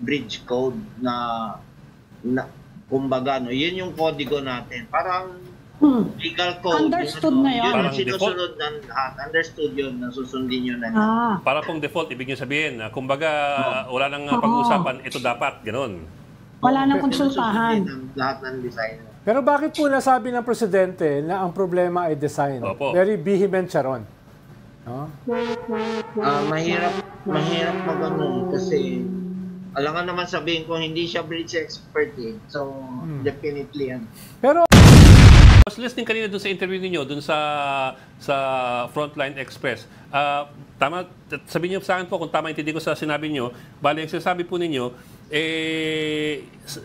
bridge code na kumbaga, no, yun yung kodigo natin. Parang legal code. Understood na yun. Yun yung sinusunod ng lahat. Understood yun, nasusundin yun na yun. Para pong default, ibig nyo sabihin, kumbaga, wala nang pag-uusapan, ito dapat, ganun. Wala nang konsultahan. Lahat ng design. Pero bakit po nasabi ng Presidente na ang problema ay design? Opo. Very vehement siya ron. No? Mahirap mag-ano kasi alangan naman sabihin ko hindi siya bridge expert eh. So, definitely yan. Pero I was listening kanina dun sa interview niyo dun sa Frontline Express. Tama, sabihin niyo sa akin po kung tama intindi ko sa sinabi niyo, bali ang sinasabi po ninyo,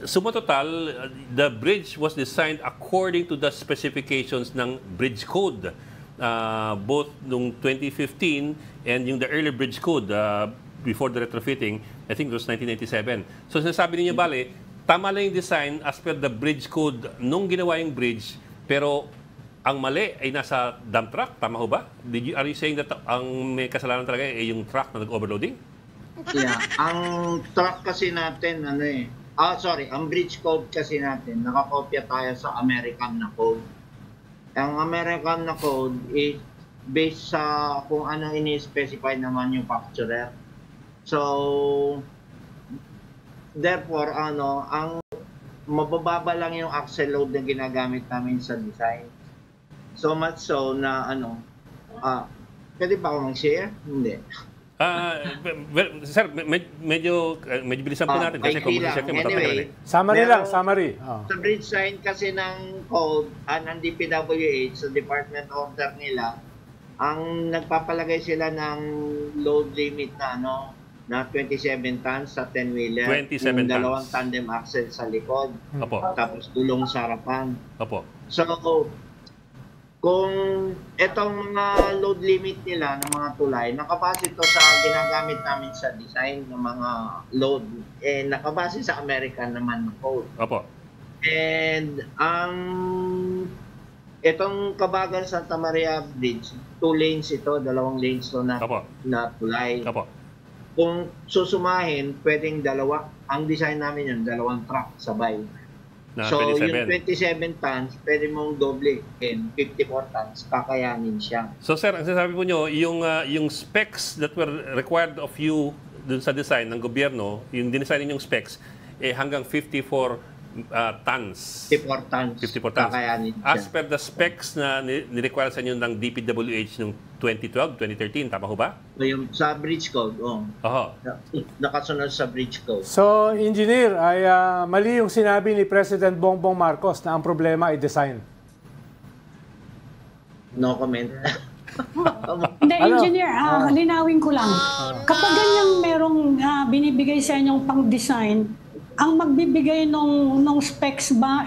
suma total, the bridge was designed according to the specifications ng bridge code. Both nung 2015 and yung the earlier bridge code before the retrofitting, I think it was 1997. So sinasabi niyo bali, tama lang yung design as per the bridge code nung ginawa yung bridge, pero ang mali ay nasa dump truck, tama ho ba? Are you saying that ang may kasalanan talaga ay yung truck na nag-overloading? Yeah, ang truck kasi natin, ang bridge code kasi natin, nakakopya tayo sa American na code. Ang American na code is based sa kung ano ini-specify na manufacturer. So, therefore, ang mabababa lang yung axle load na ginagamit namin sa design. So much so na pwede ba ako mag-share? Hindi. Sir, medyo bilisan po natin kasi kung mag-share kayo, anyway, summary. Sa bridge sign kasi ng code, ng DPWH, sa department order nila, ang nagpapalagay sila ng load limit na 27 tons sa 10-wheeler. 27 tons. Dalawang tandem axle sa likod. Opo. Tapos gulong sa harapan. Opo. So, kung itong mga load limit nila ng mga tulay, nakabase ito sa ginagamit namin sa design ng mga load, nakabase sa American naman na code. Opo. And itong Cabagan Santa Maria Bridge, 2 lanes ito, 2 lanes to na tulay. Opo. Kung susumahin, pwedeng dalawa. Ang design namin yun, 2 truck sabay. So, 27. Yung 27 tons, pwede mong doble in 54 tons, kakayanin siya. So, sir, ang sinasabi po nyo, yung specs that were required of you dun sa design ng gobyerno, yung dinesign ninyong specs, hanggang 54 tons. 54 tons. 54 tons. Kakayanin siya. As per the specs na nirequire sa inyo ng DPWH noong 2012, 2013, tama ho ba? Yung sa bridge code, nakasunod sa bridge code. So, engineer, ay mali yung sinabi ni President Bongbong Marcos na ang problema ay design. No comment. Hindi, engineer, linawin ko lang. Kapag ganyang merong binibigay sa inyong pang-design, ang magbibigay nung specs ba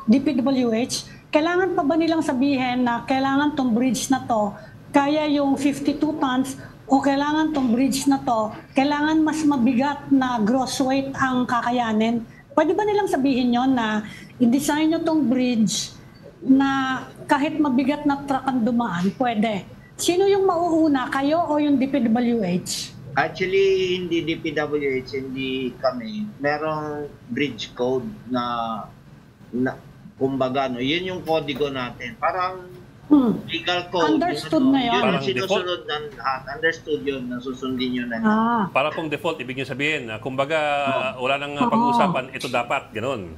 DPWH, kailangan pa ba nilang sabihin na kailangan tong bridge na to kaya yung 52 tons o kailangan tong bridge na to kailangan mas mabigat na gross weight ang kakayanin? Pwede ba nilang sabihin yon na i-design nyo tong bridge na kahit mabigat na truck ang dumaan, pwede? Sino yung mauuna, kayo o yung DPWH? Actually, hindi DPWH, hindi kami. Merong bridge code na kumbaga, yun yung kodigo natin. Parang legal code. Understood na yun. Yun yung sinusunod ng lahat. Understood yun, nasusundin yun na yun. Para pong default, ibig nyo sabihin, kumbaga, wala nang pag-uusapan, ito dapat, ganun.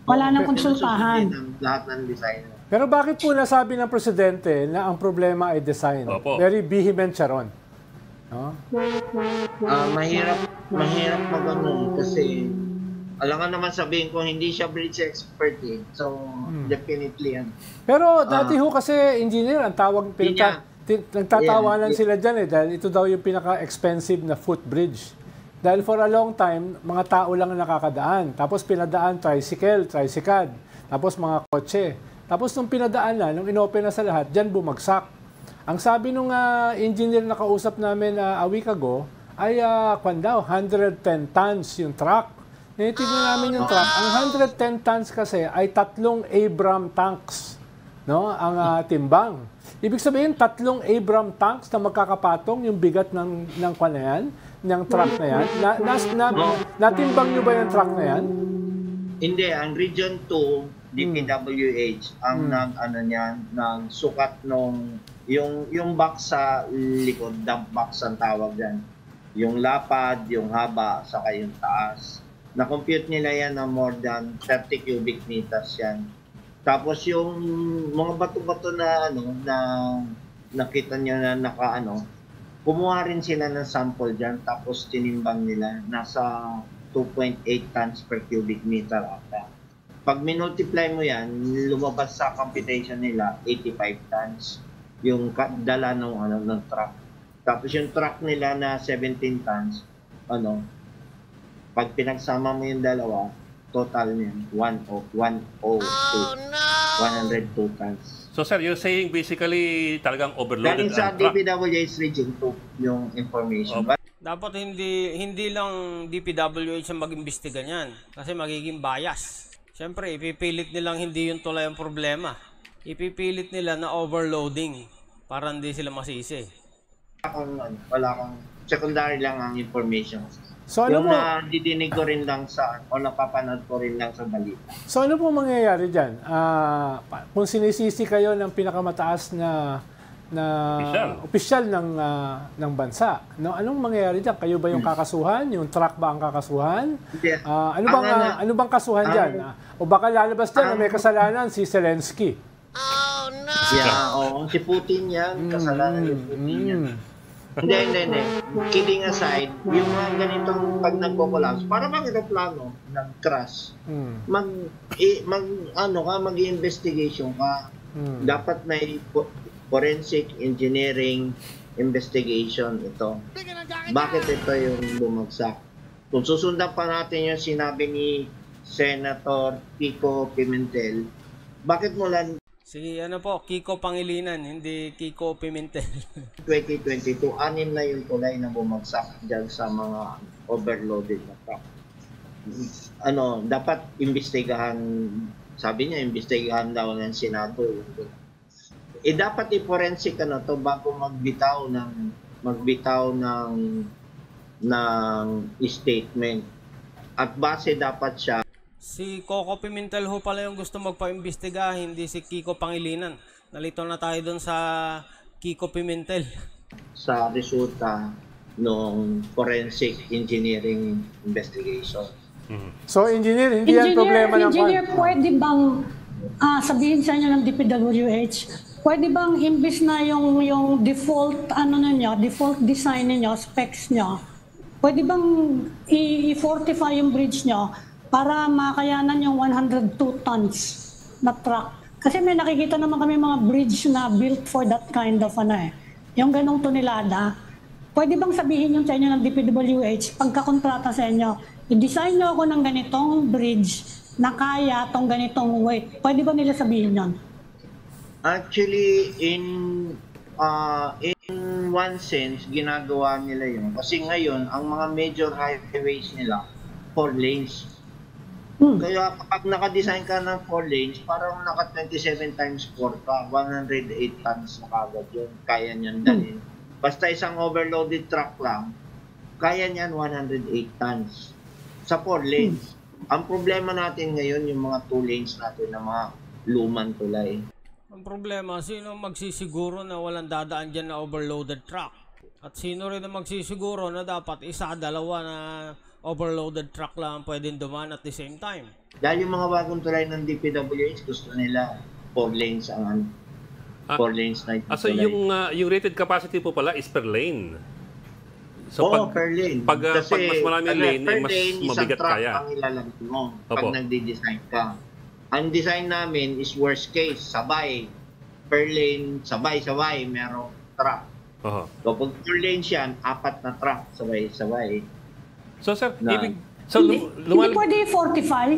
Wala nang konsultahan. Lahat ng design. Pero bakit po nasabi ng Presidente na ang problema ay design? Opo. Very vehement siya ron. No? Mahirap mag-ano kasi alangan naman sabihin ko hindi siya bridge expert eh. So, definitely yan. Pero dati ho kasi, engineer, ang tawag, nagtatawanan sila dyan dahil ito daw yung pinaka-expensive na footbridge. Dahil for a long time, mga tao lang ang nakakadaan. Tapos pinadaan tricycle, tricycad. Tapos mga kotse. Tapos nung pinadaan na, nung inopen na sa lahat, dyan bumagsak. Ang sabi nung engineer na kausap namin a week ago, ay 110 tons yung truck. Tingnan namin yung truck. Ang 110 tons kasi ay 3 Abram tanks, no? Ang timbang. Ibig sabihin, 3 Abram tanks na magkakapatong yung bigat ng kwan na yan. ng truck na yan? Natimbang nyo ba yung truck na yan? Hindi, ang Region 2, DPWH, ang nagsukat nung yung box sa likod, dump box ang tawag yan. Yung lapad, yung haba, saka yung taas. Na-compute nila yan na more than 30 cubic meters yan. Tapos yung mga bato-bato na nakita nyo na kumuha rin sila ng sample dyan, tapos tinimbang nila, nasa 2.8 tons per cubic meter ata. Pag minultiply mo yan, lumabas sa computation nila, 85 tons yung dala ng truck. Tapos yung truck nila na 17 tons, pag pinagsama mo yung dalawa, total niyan 102 tons. So sir, you're saying basically talagang overloaded Galing sa ang truck. DPWH Region 2 yung information. Dapat hindi lang DPWH ang mag-imbestiga niyan kasi magiging bias. Siyempre, ipipilit nilang hindi yung tulay ang problema. Ipipilit nila na overloading para hindi sila masisi. Wala kang secondary lang ang information. So ano yung po, nadidinig ko rin lang o napapanood ko rin lang sa balita. so ano po mangyayari dyan? Kung sinisisi kayo ng pinakamataas na opisyal ng bansa, anong mangyayari dyan? Kayo ba yung kakasuhan? Yung truck ba ang kakasuhan? Ano bang kasuhan dyan? O baka lalabas dyan na may kasalanan si Zelensky? Oh no! Yeah, si Putin yan. Kasalanan yung Putin yan. Hindi. Kidding aside, yung mga ganitong pag nagpo-collapse, para bang plano nag-crash. Mag-investigation ka. Dapat may forensic engineering investigation ito. Bakit ito yung bumagsak? Kung susundan pa natin yung sinabi ni Senator Kiko Pimentel, bakit mula Sige, Kiko Pangilinan, hindi Kiko Pimentel. 2022, 6 na yung tulay na bumagsak dyan sa mga overloaded na truck. Dapat imbestigahan, sabi niya, imbestigahan daw ng Senado. Dapat i-forensic bago magbitaw ng statement. At base dapat siya. Si Coco Pimentel ho pala yung gusto magpa-imbestiga, hindi si Kiko Pangilinan. Nalito na tayo doon sa Kiko Pimentel. Sa resulta ng forensic engineering investigation. So engineer, hindi yan problema ng Engineer, pwede bang sabihin sa inyo ng DPWH, pwede bang imbis na yung default default design niyo, specs niyo, pwede bang i-fortify yung bridge niyo para makayanan yung 102 tons na truck? Kasi may nakikita naman kami mga bridge na built for that kind of yung ganong tonelada. Pwede bang sabihin yung sa inyo ng DPWH, pagkakontrata sa inyo, i-design nyo ako ng ganitong bridge na kaya tong ganitong weight. Pwede ba nila sabihin yon? Actually, in one sense, ginagawa nila yun. Kasi ngayon, ang mga major highways nila, 4 lanes. Kaya kapag naka-design ka ng 4 lanes, parang naka 27 times 4 ka, 108 tons na kagad yun. Kaya niyan dalhin. Basta isang overloaded truck lang, kaya niyan 108 tons sa 4 lanes. Ang problema natin ngayon, yung mga 2 lanes natin na mga lumang tulay. Ang problema, sino magsisiguro na walang dadaan dyan na overloaded truck? At sino rin na magsisiguro na dapat isa, dalawa na overloaded truck lang pwedeng dumaan at the same time? Dahil yung mga bagong tulay ng DPWH, gusto nila 4 lanes ang 4 lanes na So yung rated capacity po pala is per lane. So per lane. Pag mas maraming lane, mas mabigat kaya. Ang ilalagay mo pag nagde-design ka. Ang design namin is worst case, sabay. Per lane, sabay-sabay, merong truck. Kapag 4 lanes yan, 4 na truck, sabay-sabay. So sir, hindi pwede i-fortify.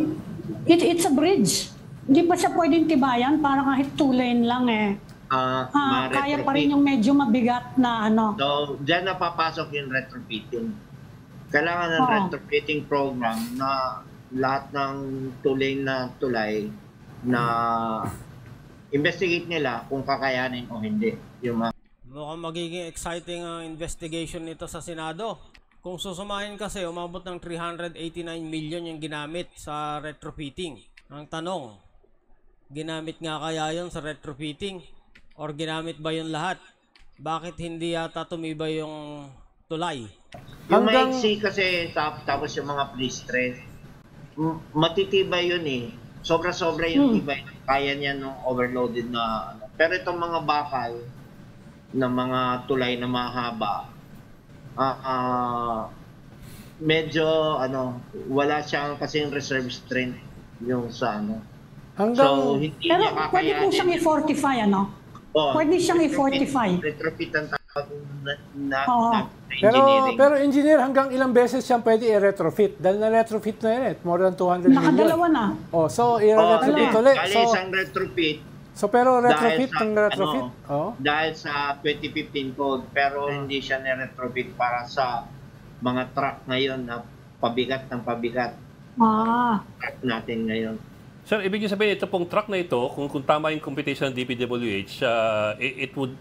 It's a bridge. Hindi pa siya pwedeng tibayan para kahit 2 lane lang kaya pa rin yung medyo mabigat na So, dyan na papasok yung retrofitting. Kailangan ng retrofitting program na lahat ng 2 lane na tulay na investigate nila kung kakayanin o hindi. Mukhang magiging exciting ang investigation nito sa Senado. Kung susumahin kasi, umabot ng 389 million yung ginamit sa retrofitting. Ang tanong, ginamit nga kaya yun sa retrofitting? Or ginamit ba yun lahat? Bakit hindi yata tumibay yung tulay? Yung maiksi kasi, tapos yung mga pre-stress, matitibay yun eh. Sobra-sobra yung tibay. Kaya niya nung overloaded na ano. Pero itong mga bakal na mga tulay na mahaba, medyo wala siyang kasing reserve strength yung sa ano. So, hindi pero niya kakayanin. pwede po siyang i-fortify, ano? Pwede siyang i-fortify. Retrofit ang tawag na engineering. Pero engineer, hanggang ilang beses siyang pwede i-retrofit? Dahil na-retrofit na yun more than 200 million. Nakadalawa na. So, i-retrofit ulit. Isang retrofit. So, pero retrofit ng retrofit? Dahil sa 2015 code, pero hindi siya ni-retrofit para sa mga truck ngayon na pabigat ng pabigat. Truck natin ngayon. Sir, ibig sabihin, ito pong truck na ito, kung tama yung computation ng DPWH,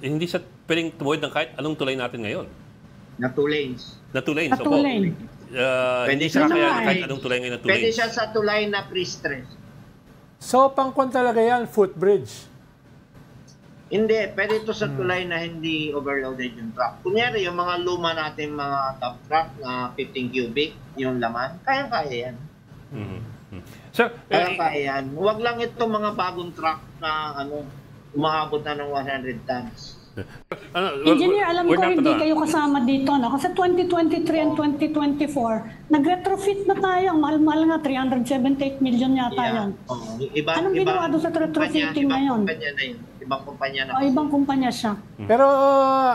hindi siya pwedeng tumuwid ng kahit anong tulay natin ngayon. Na 2 lanes. Na 2 lanes, opo. Hindi siya kakayanin kahit anong tulay ngayon na 2 lanes. Pwede siya sa tulay na pre-stress. So, pangkwan talaga yan, footbridge? Hindi, pwede ito sa tulay na hindi overloaded yung truck. Kunyari, yung mga luma natin, mga top truck na 15 cubic, yung laman, kaya-kaya yan. Sir, kaya yan. Huwag lang itong mga bagong truck na umaabot na ng 100 tons. Engineer, alam ko hindi kayo kasama dito, no? Kasi 2023 and 2024, nag-retrofit na tayo. Ang mahal-mahal nga, 378 million yata yan. Anong ginawa doon sa retrofitting ngayon? Ibang kumpanya na. Ibang kumpanya siya. Pero,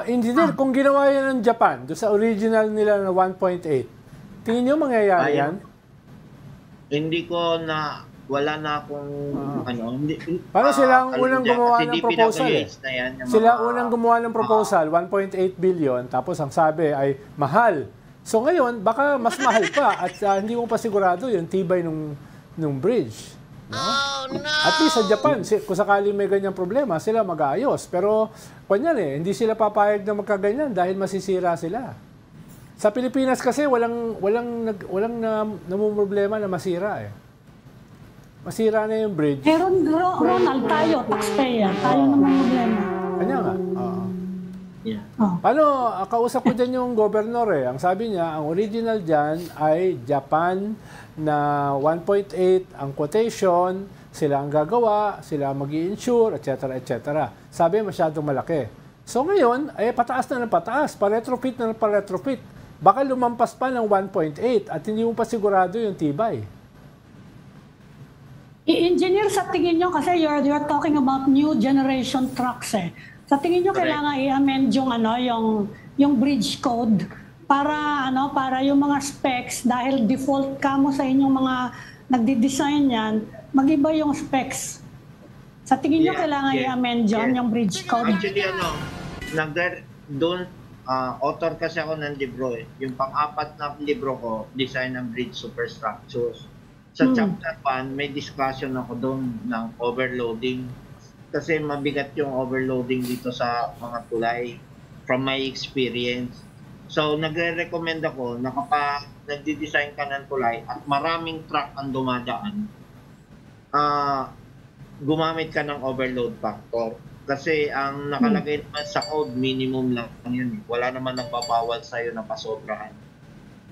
engineer, kung ginawa yan ng Japan, doon sa original nila na 1.8, tingin nyo mangyayari yan? Hindi ko na, wala na akong, Paano sila ang unang gumawa ng proposal Sila unang gumawa ng proposal, 1.8 billion, tapos ang sabi ay mahal. So ngayon, baka mas mahal pa at hindi mo pa sigurado yung tibay nung bridge. No? At least sa Japan, kung sakali may ganyang problema, sila mag-aayos. Pero, hindi sila papayag na magkaganyan dahil masisira sila. Sa Pilipinas kasi walang namumroblema na masira eh. Masira na yung bridge. Pero Ronald, tayo, taxpayer, tayo naman problema. Kanya nga. Paano, kausap ko dyan yung governor eh. Ang sabi niya, ang original dyan ay Japan na 1.8 ang quotation, sila ang gagawa, sila mag-i-insure, etc. etc. Sabi, masyadong malaki. So ngayon, pataas na ng pataas, pa-retrofit na ng pa-retrofit. Baka lumampas pa ng 1.8 at hindi mo pa sigurado yung tibay. Engineer, sa tingin nyo, kasi you're talking about new generation trucks eh. Sa tingin nyo, kailangan i-amend yung bridge code para yung mga specs, dahil default kamo sa inyong mga nagdi-design yan, mag-iba yung specs. Sa tingin nyo, kailangan i-amend yung bridge code? Actually, author kasi ako ng libro eh. Yung pang-apat na libro ko, Design ng Bridge Superstructures. Sa chapter 1, may discussion ako doon ng overloading. Kasi mabigat yung overloading dito sa mga tulay from my experience. So, nagre-recommend ako na kapag nagdi-design ka ng tulay at maraming truck ang dumadaan, gumamit ka ng overload factor. Kasi ang nakalagay naman sa code, minimum lang yun. Wala naman nagbabawal sa'yo na pasobrahan.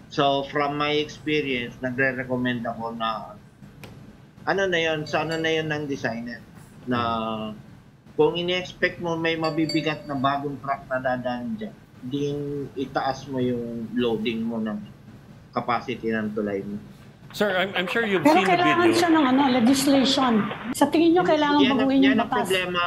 So, from my experience, nagre-recommend ako na sana na yun ng designer. Na kung ini-expect mo may mabibigat na bagong truck na dadaan dyan, itaas mo yung loading mo ng capacity ng tulay mo. Sir, I'm sure you've Pero seen the video. kailangan siya ng legislation. Sa tingin nyo, kailangan baguhin yung batas. Yan ang problema,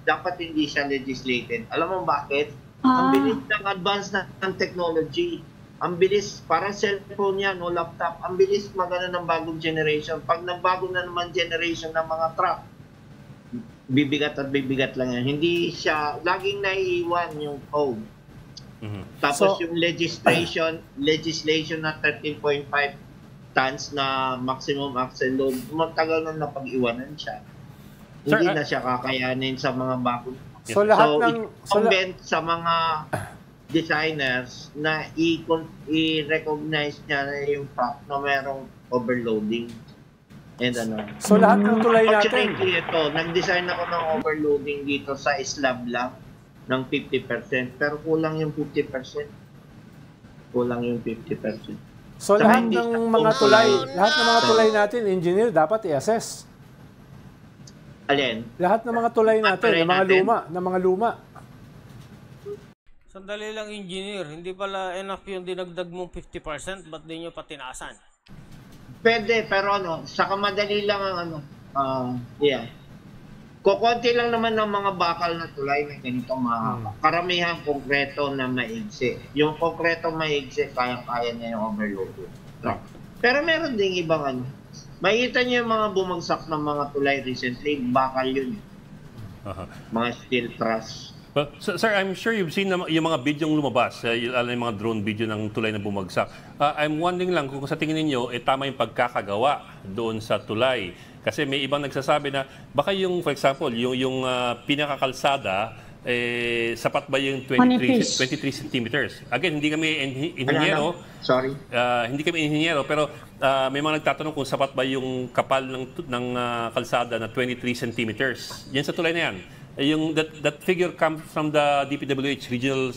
dapat hindi siya legislated. Alam mo bakit? Ang bilis ng advance ng technology. Ang bilis, parang cellphone yan o laptop. Ang bilis magana ng bagong generation. Pag nagbago na naman generation ng mga truck, bibigat at bibigat lang yan. Hindi siya, laging naiiwan yung code. Tapos yung legislation na 13.5 tons na maximum axle load, matagal na napag-iwanan siya. Hindi na siya kakayanin sa mga bagong. So lahat ng comment sa mga designers na i-recognize niya na yung fact na merong overloading. And ano. So lahat ng tulay natin. Fortunately, ito, nag-design ako ng overloading dito sa slab lang ng 50%, pero kulang yung 50%. Kulang yung 50%. So Saka lahat hindi ng siya mga kung tulay, tulay. lahat ng mga tulay natin, engineer, dapat i-assess. Alin? Lahat ng mga tulay natin, tulay ng mga luma. Sandali lang, engineer. Hindi pala enough yung dinagdag mong 50%, ba't di nyo patinasan? Pwede, pero ano, sa kamadali lang ang ano, yeah. Kukunti lang naman ng mga bakal na tulay na ganitong mahaba. Karamihan konkreto na maigsi. Yung konkreto maigsi, kaya-kaya niya yung overloading. Pero meron ding ibang ano. Makikita niyo yung mga bumagsak ng mga tulay recently, bakal yun. Mga steel truss. Well, sir, I'm sure you've seen yung mga bidyong lumabas, yung mga drone video ng tulay na bumagsak. I'm wondering lang kung sa tingin ninyo, tama yung pagkakagawa doon sa tulay. Kasi may ibang nagsasabi na baka yung, for example, yung pinakakalsada, sapat ba yung 23 centimeters? Again, hindi kami inhinyero. Sorry. Hindi kami inhinyero, pero may mga nagtatanong kung sapat ba yung kapal ng kalsada na 23 centimeters. Yan sa tulay na yan. Yung that figure comes from the DPWH regional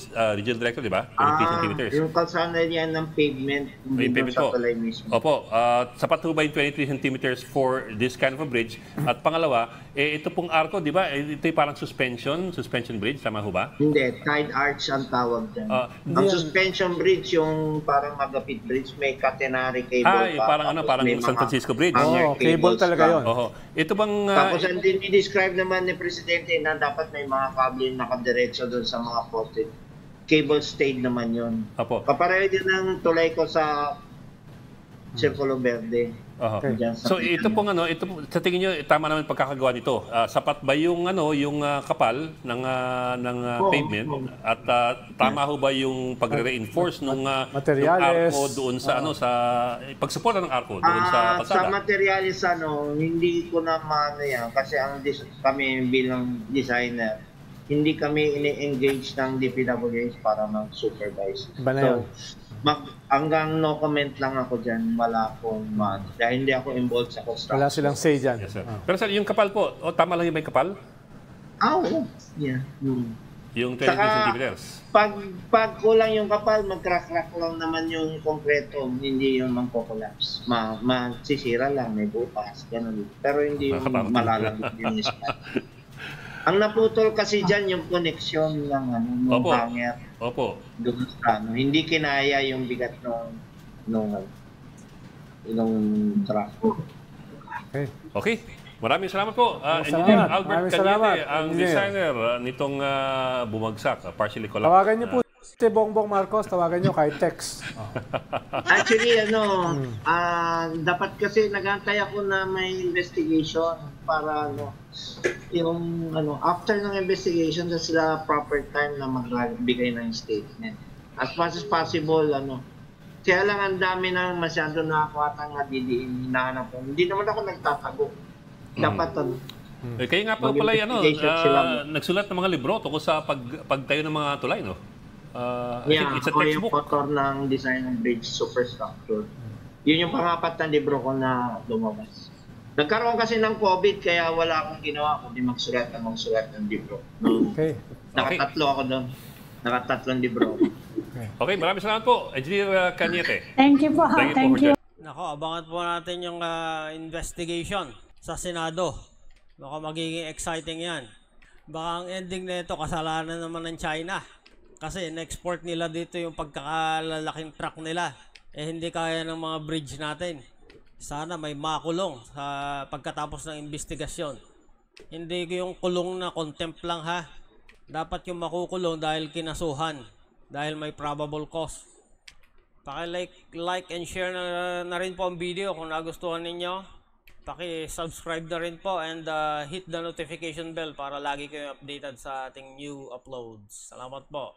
director, di ba? 23 centimeters. Yung kalsada niya ng pavement, hindi Pavement sa po. tulay mismo. Opo, sapat po ba yung 23 centimeters for this kind of a bridge? At pangalawa, ito pong arko, di ba? Ito yung parang suspension bridge, tama ho ba? Hindi, tide arch ang tawag dyan. Ang suspension bridge, yung parang magapit bridge, may catenary cable pa. Parang May San mga Francisco Bridge. hanger Cable cables talaga pa. yun. Oho. Ito bang... Tapos ang describe naman ni Presidente na dapat may mga kable nakadiretso doon sa mga poste. Cable stayed naman yun. Opo. Kapareho din ang tulay ko sa Circulo Verde. Oho. Okay. Diyan sa So ito pong sa tingin niyo tama naman pagkakagawa nito. Sapat ba yung kapal ng pavement at tama ho ba yung pagre-reinforce nung Materyales. arko doon sa sa pagsuporta ng arko doon sa Sa kalsada? materialis hindi ko na maano yan kasi kami bilang designer hindi kami ini-engage ng DPWH para mag-supervise. Iba na yun. Hanggang no comment lang ako dyan, wala akong dahil hindi ako involved sa construction. Wala silang say dyan. Yes, sir. Pero sir, yung kapal po, tama lang yung may kapal? Oo. Yeah. Yung 23 Saka, centimeters? Pag kulang yung kapal, mag-crack-crack lang naman yung konkreto, hindi yung magko-collapse. Masisira lang, may butas, ganun. Pero hindi yung malalagit yung spot. Ang naputol kasi dyan yung connection ng ng hanger. Opo. Doon sa hindi kinaya yung bigat nung truck. Okay. Maraming salamat po. Maraming Engineer salamat. Albert Maraming Cañete, salamat, ang Engineer. designer nitong bumagsak, partially collapsed. Tawagan niyo po si Bongbong Marcos, tawagan niyo kahit text. Actually, dapat kasi nagantay ako na may investigation para yung after ng investigation sa sila proper time na magbigay ng statement. As much as possible, kaya lang ang dami na masyado nakakuha nga didiin, hinahanap ko. Hindi naman ako nagtatago. Dapat Kaya nga po pala nagsulat ng mga libro tungkol sa pagtayo ng mga tulay, no? I think it's a ako yung textbook. author ng Design and Bridge Superstructure. Yun yung pangapat na libro ko na lumabas. Nagkaroon kasi ng COVID kaya wala akong ginawa kundi magsulat ng libro. Okay. Nakatatlo ako doon. Nakatatlong libro. Okay, maraming salamat po, Engineer Cañete. Thank you po. Thank you. Nako, abangan po natin yung investigation sa Senado. Baka magiging exciting yan. Baka ang ending nito kasalanan naman ng China. Kasi in-export nila dito yung pagkakalalaking truck nila. Hindi kaya ng mga bridge natin. Sana may makulong sa pagkatapos ng investigasyon. Hindi yung kulong na contempt lang ha. Dapat yung makukulong dahil kinasuhan. Dahil may probable cause. Paki-like and share na rin po ang video kung nagustuhan ninyo. Paki-subscribe na rin po and hit the notification bell para lagi kayong updated sa ating new uploads. Salamat po.